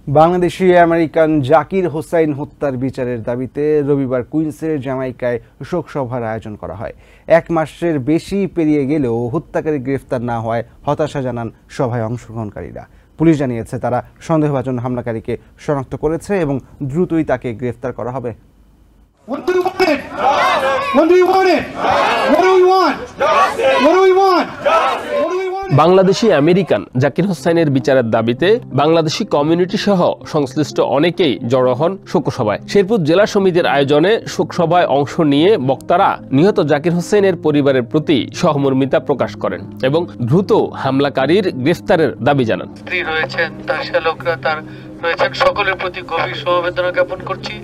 Bangladeshi American Zakir Hossain হত্যার বিচারের দাবিতে রবিবার কুইন্সের জ্যামাইকায় শোকসভার আয়োজন করা হয়। 1 মাসের বেশি পেরিয়ে গেলেও হত্যাকারী গ্রেফতার না হওয়ায় হতাশা জানান সভায় অংশগ্রহণকারীরা। পুলিশ জানিয়েছে তারা সন্দেহভাজন হামলাকারীকে শনাক্ত করেছে এবং দ্রুতই তাকে গ্রেফতার করা হবে। বাংলাদেশি আমেরিকান জাকির হোসাইনের বিচারের দাবিতে বাংলাদেশি কমিউনিটি সহ সংশ্লিষ্ট অনেকেই জড়ো হন শোকসভায়। শেরপুর জেলা সমিতির আয়োজনে শোকসভায় অংশ নিয়ে বক্তারা নিহত জাকির হোসাইনের পরিবারের প্রতি সহমর্মিতা প্রকাশ করেন এবং দ্রুত হামলাকারীর গ্রেফতারের দাবি জানান। স্ত্রী রয়েছেন, তার লোকরা তার রয়েছেন, সকলের প্রতি গভীর সমবেদনা জ্ঞাপন করছি।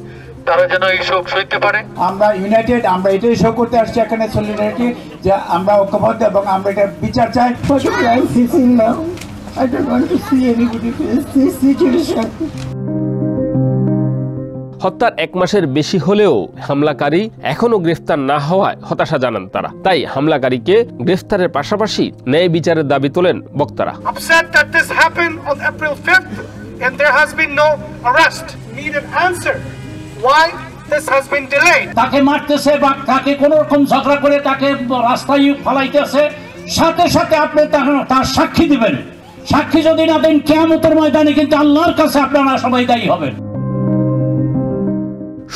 তারা যেন এই শোক সইতে পারে। আমরা ইউনাইটেড, আমরা এটাই শো করতে আসছি এখানে সলিডারিটি, যে আমরা ঐক্যবদ্ধ এবং আমরা এটা বিচার চাই। হত্যার 1 মাসের বেশি হলেও হামলাকারী এখনো গ্রেফতার না হওয়ায় হতাশা জানান তারা। তাই হামলাকারীকে গ্রেফতারের পাশাপাশি ন্যায় বিচারের দাবি তোলেন বক্তারা। And there has been no arrest. Need an answer. Why this has been delayed? তাকে মারতেছে বা তাকে কোন রকম ঝগড়া করে তাকে রাস্তায় ফলাইতেছে, সাথে সাথে আপনি তার সাক্ষী দিবেন। সাক্ষী যদি না দেন, কিয়ামতের ময়দানে কিন্তু আল্লাহর কাছে আপনারা সবাই দায়ী হবেন।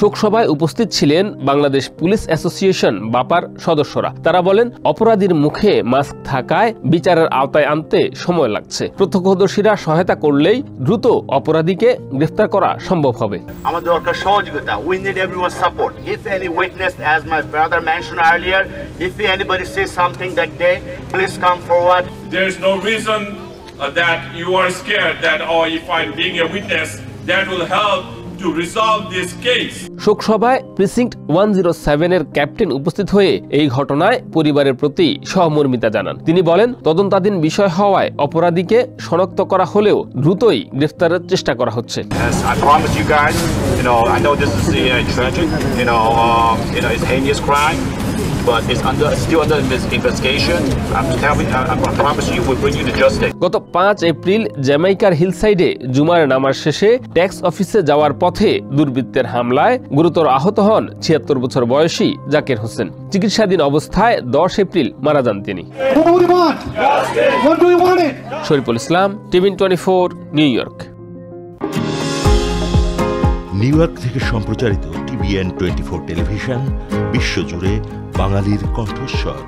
শোকসভায় উপস্থিত ছিলেন বাংলাদেশ পুলিশ অ্যাসোসিয়েশন বাপার সদস্যরা। তারা বলেন, অপরাধীর মুখে মাস্ক থাকায় বিচারের আওতায় আনতে সময় লাগছে। প্রত্যক্ষদর্শীরা সহায়তা করলেই দ্রুত অপরাধীকে গ্রেফতার করা সম্ভব হবে। আমাদের দরকার সহযোগিতা। We need everyone's support. If any witness, as my brother mentioned earlier, if anybody says something that day, please come forward. There is no reason that you are scared that, oh, if I'm being a witness, that will help to resolve this case. শোকসভায় প্রিসিংক্ট 107 এর captain উপস্থিত হয়ে এই ঘটনায় পরিবারের প্রতি সহমর্মিতা জানান। তিনি বলেন, তদন্তাধীন বিষয় হওয়ায় অপরাধীকে শনাক্ত করা হলেও দ্রুতই গ্রেফতারের চেষ্টা করা হচ্ছে। I promise you guys, I know this is tragic, it's heinous crime, but it's still under investigation. I promise you, we'll bring you to justice. গত 5 এপ্রিল জ্যামাইকার হিলসাইডে জুমার নামাজ শেষে ট্যাক্স অফিসে যাওয়ার পথে দুর্বৃত্তের হামলায় গুরুতর আহত হন 76 বছর বয়সী জাকির হোসেন। চিকিৎসাধীন অবস্থায় 10 এপ্রিল মারা যান তিনি। Shariful Islam, TVN 24, New York. New York থেকে সম্প্রচারিত টিভিএন 24 টেলিভিশন বিশ্বজুড়ে বাঙালির কণ্ঠস্বর।